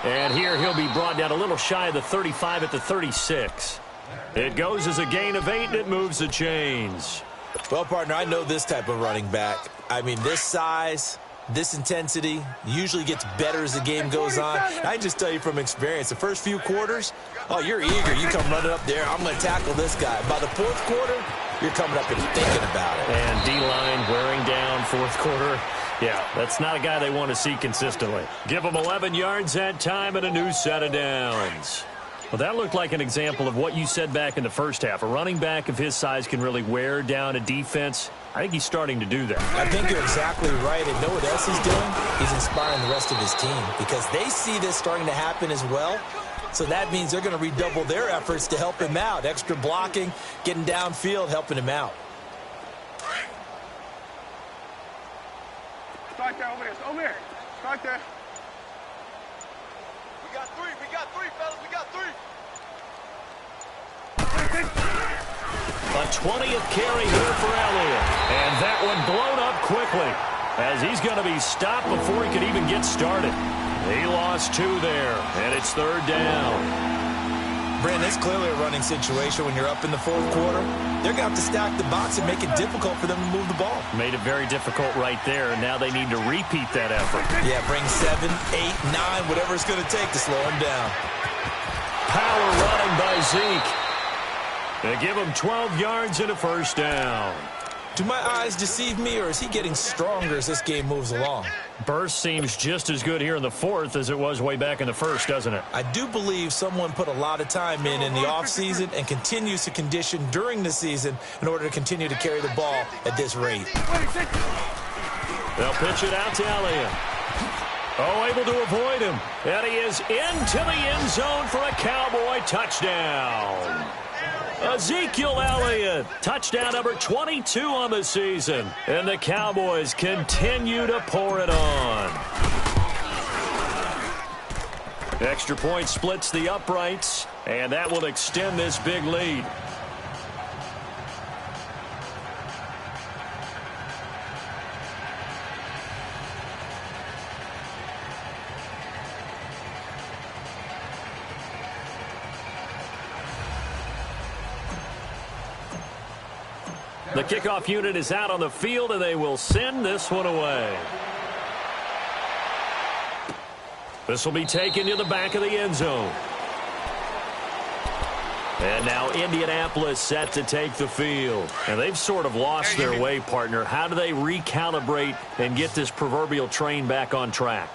And here he'll be brought down a little shy of the 35 at the 36. It goes as a gain of 8, and it moves the chains. Well, partner, I know this type of running back. I mean, this size, this intensity usually gets better as the game goes on. I can just tell you from experience, the first few quarters, oh, you're eager. You come running up there. I'm going to tackle this guy. By the 4th quarter, you're coming up and thinking about it. And D-line wearing down 4th quarter. Yeah, that's not a guy they want to see consistently. Give him 11 yards that time and a new set of downs. Well, that looked like an example of what you said back in the first half. A running back of his size can really wear down a defense. I think he's starting to do that. I think you're exactly right. And know what else he's doing? He's inspiring the rest of his team because they see this starting to happen as well. So that means they're going to redouble their efforts to help him out. Extra blocking, getting downfield, helping him out. Start there, over there. Start there. We got three, fellas, we got 3. A 20th carry here for Elliott. And that one blown up quickly as he's going to be stopped before he could even get started. He lost 2 there, and it's 3rd down. Brandon, it's clearly a running situation when you're up in the 4th quarter. They're going to have to stack the box and make it difficult for them to move the ball. Made it very difficult right there, and now they need to repeat that effort. Yeah, bring 7, 8, 9, whatever it's going to take to slow him down. Power running by Zeke. They give him 12 yards and a first down. Do my eyes deceive me, or is he getting stronger as this game moves along? Burst seems just as good here in the fourth as it was way back in the first, doesn't it? I do believe someone put a lot of time in the offseason and continues to condition during the season in order to continue to carry the ball at this rate. They'll pitch it out to Elliott. Oh, able to avoid him. And he is into the end zone for a Cowboy touchdown. Ezekiel Elliott, touchdown number 22 on the season. And the Cowboys continue to pour it on. Extra point splits the uprights, and that will extend this big lead. The kickoff unit is out on the field, and they will send this one away. This will be taken to the back of the end zone. And now Indianapolis set to take the field. And they've sort of lost their way, partner. How do they recalibrate and get this proverbial train back on track?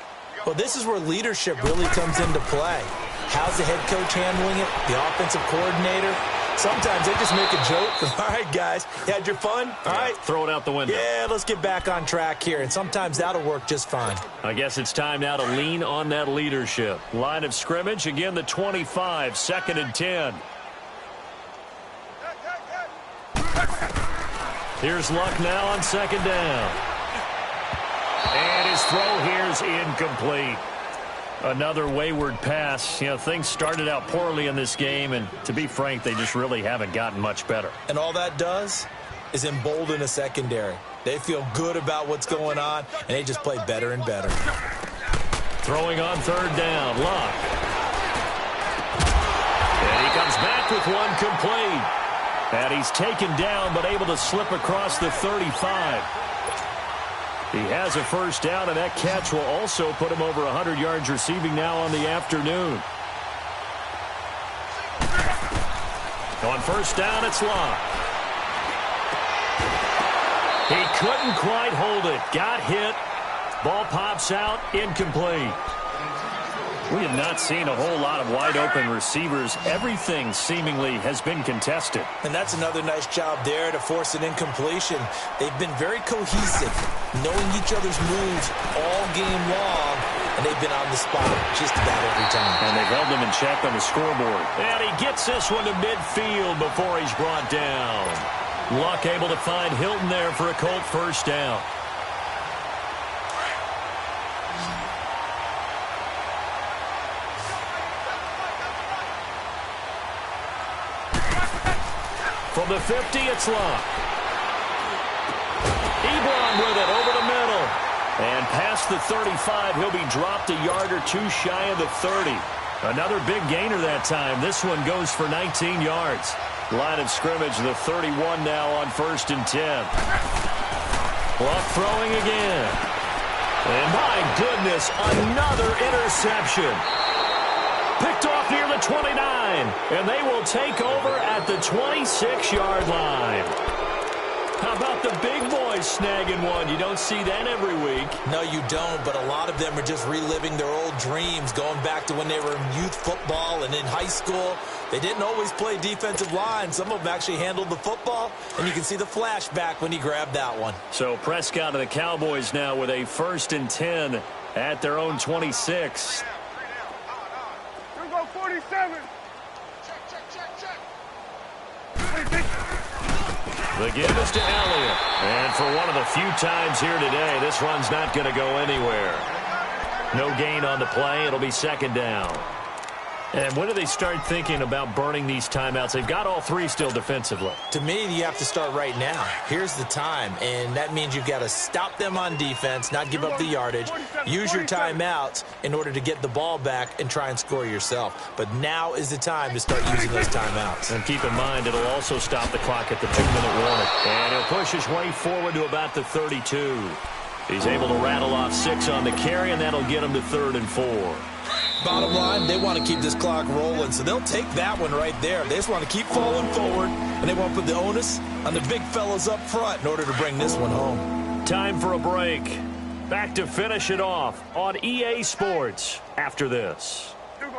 Well, this is where leadership really comes into play. How's the head coach handling it? The offensive coordinator? Sometimes they just make a joke. All right, guys, you had your fun? All right. Throw it out the window. Yeah, let's get back on track here. And sometimes that'll work just fine. I guess it's time now to lean on that leadership. Line of scrimmage, again, the 25, 2nd and 10. Here's Luck now on 2nd down. And his throw here is incomplete. Another wayward pass. You know, things started out poorly in this game, and to be frank, they just really haven't gotten much better. And all that does is embolden a secondary. They feel good about what's going on, and they just play better and better. Throwing on 3rd down, Luck. And he comes back with one complete. And he's taken down, but able to slip across the 35. He has a 1st down, and that catch will also put him over 100 yards receiving now on the afternoon. On 1st down, it's Luck. He couldn't quite hold it. Got hit. Ball pops out. Incomplete. We have not seen a whole lot of wide-open receivers. Everything seemingly has been contested. And that's another nice job there to force an incompletion. They've been very cohesive, knowing each other's moves all game long, and they've been on the spot just about every time. And they've held them in check on the scoreboard. And he gets this one to midfield before he's brought down. Luck able to find Hilton there for a Colt 1st down. From the 50, it's Luck. Ebron with it over the middle. And past the 35, he'll be dropped a yard or two shy of the 30. Another big gainer that time. This one goes for 19 yards. Line of scrimmage, the 31 now on 1st and 10. Luck throwing again. And my goodness, another interception. Picked off near the 29, and they will take over at the 26-yard line. How about the big boys snagging one? You don't see that every week. No, you don't, but a lot of them are just reliving their old dreams, going back to when they were in youth football and in high school. They didn't always play defensive line. Some of them actually handled the football, and you can see the flashback when he grabbed that one. So Prescott and the Cowboys now with a 1st and 10 at their own 26. 47. The give is to Elliott. And for one of the few times here today, this run's not going to go anywhere. No gain on the play. It'll be 2nd down. And when do they start thinking about burning these timeouts? They've got all 3 still defensively. To me, you have to start right now. Here's the time, and that means you've got to stop them on defense, not give up the yardage, use your timeouts in order to get the ball back and try and score yourself. But now is the time to start using those timeouts. And keep in mind, it'll also stop the clock at the 2-minute warning. And he'll push his way forward to about the 32. He's able to rattle off 6 on the carry, and that'll get him to 3rd and 4. Bottom line, they want to keep this clock rolling, so they'll take that one right there. They just want to keep falling forward, and they want to put the onus on the big fellas up front in order to bring this one home. Time for a break. Back to finish it off on EA Sports after this. On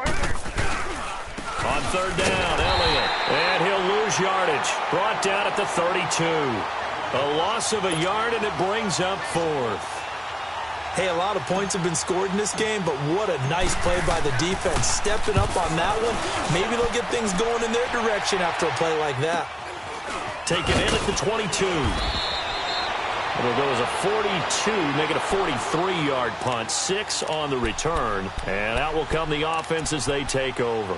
third down, Elliott. And he'll lose yardage. Brought down at the 32. A loss of a yard, and it brings up fourth. Hey, a lot of points have been scored in this game, but what a nice play by the defense. Stepping up on that one. Maybe they'll get things going in their direction after a play like that. Taken in at the 22. It'll go as a 42, make it a 43-yard punt. 6 on the return. And out will come the offense as they take over.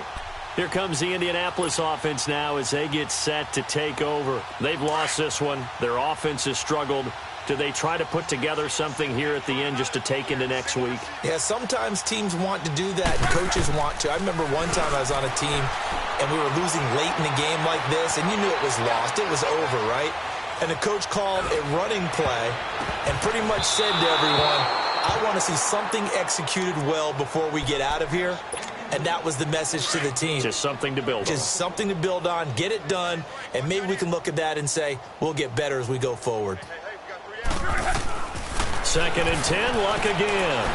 Here comes the Indianapolis offense now as they get set to take over. They've lost this one. Their offense has struggled. Do they try to put together something here at the end just to take into next week? Yeah, sometimes teams want to do that, and coaches want to. I remember one time I was on a team, and we were losing late in a game like this, and you knew it was lost. It was over, right? And the coach called a running play and pretty much said to everyone, I want to see something executed well before we get out of here. And that was the message to the team. Just something to build on. Just something to build on, get it done, and maybe we can look at that and say, we'll get better as we go forward. 2nd and 10, Luck again.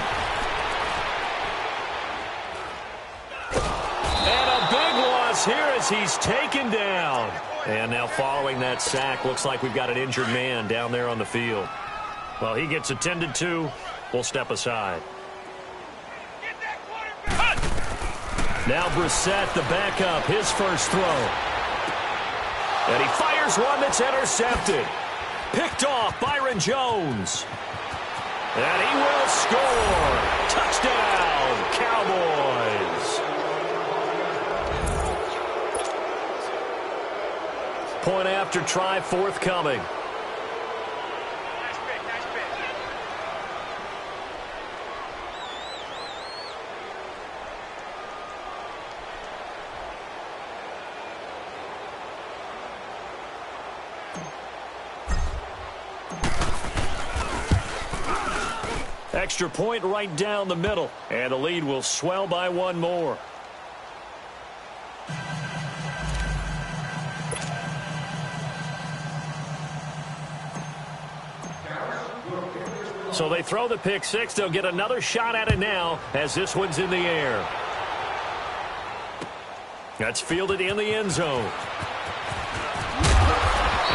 And a big loss here as he's taken down. And now following that sack, looks like we've got an injured man down there on the field. Well, he gets attended to. We'll step aside. Now Brissett, the backup, his first throw. And he fires one that's intercepted. Picked off Byron Jones. And he will score. Touchdown, Cowboys. Point after try forthcoming. Extra point right down the middle. And the lead will swell by one more. So they throw the pick six. They'll get another shot at it now as this one's in the air. That's fielded in the end zone.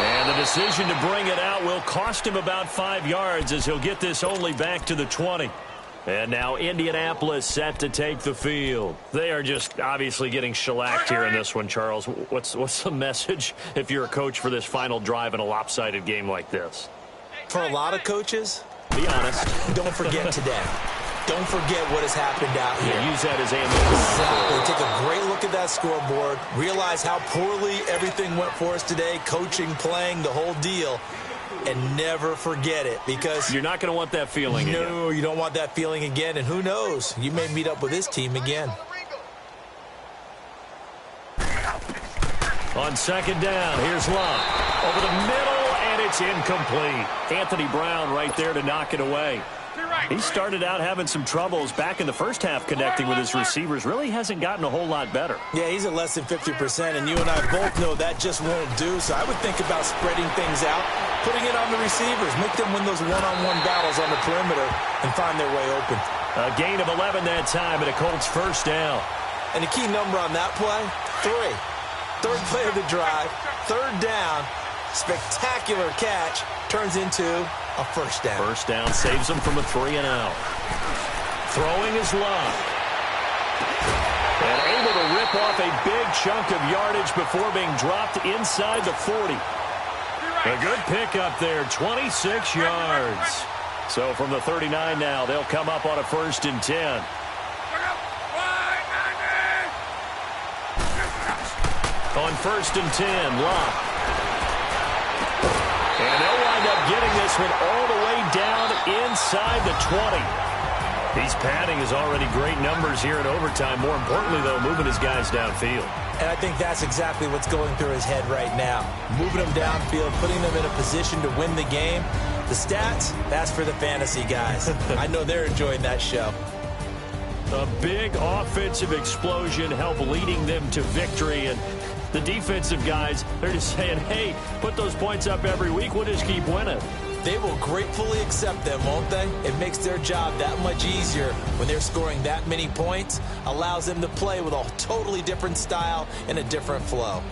And the decision to bring it out will cost him about 5 yards as he'll get this only back to the 20. And now Indianapolis set to take the field. They are just obviously getting shellacked here in this one, Charles. What's the message if you're a coach for this final drive in a lopsided game like this? For a lot of coaches, be honest. Don't forget today. Don't forget what has happened out here. Yeah, use that as ammo. Exactly. Take a great look at that scoreboard. Realize how poorly everything went for us today. Coaching, playing, the whole deal. And never forget it, because you're not going to want that feeling again. No, you don't want that feeling again. And who knows? You may meet up with this team again. On second down, here's Love. Over the middle, and it's incomplete. Anthony Brown right there to knock it away. He started out having some troubles back in the first half connecting with his receivers. Really hasn't gotten a whole lot better. Yeah, he's at less than 50%, and you and I both know that just won't do. So I would think about spreading things out, putting it on the receivers, make them win those one-on-one battles on the perimeter and find their way open. A gain of 11 that time, and a Colts first down. And the key number on that play, 3. Third play of the drive, third down, spectacular catch, turns into a first down. First down saves him from a 3-and-out. Throwing is Love. And able to rip off a big chunk of yardage before being dropped inside the 40. A good pickup there, 26 yards. So from the 39 now, they'll come up on a 1st and 10. On 1st and 10, Love. And they'll wind up getting this one all the way down inside the 20. He's padding his already great numbers here in overtime. More importantly, though, moving his guys downfield. And I think that's exactly what's going through his head right now. Moving them downfield, putting them in a position to win the game. The stats, that's for the fantasy guys. I know they're enjoying that show. A big offensive explosion helped leading them to victory. And the defensive guys, they're just saying, hey, put those points up every week. We'll just keep winning. They will gratefully accept them, won't they? It makes their job that much easier when they're scoring that many points, allows them to play with a totally different style and a different flow.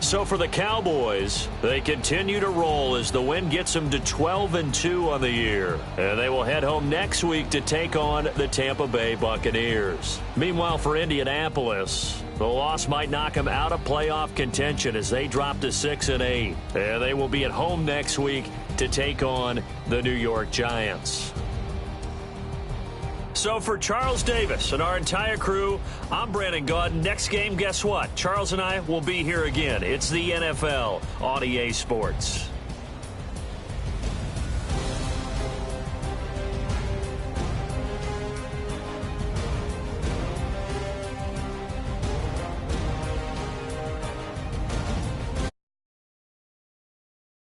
So for the Cowboys, they continue to roll as the win gets them to 12-2 on the year. And they will head home next week to take on the Tampa Bay Buccaneers. Meanwhile, for Indianapolis, the loss might knock them out of playoff contention as they drop to 6-8. And they will be at home next week to take on the New York Giants. So for Charles Davis and our entire crew, I'm Brandon Gaudin. Next game, guess what? Charles and I will be here again. It's the NFL on EA Sports.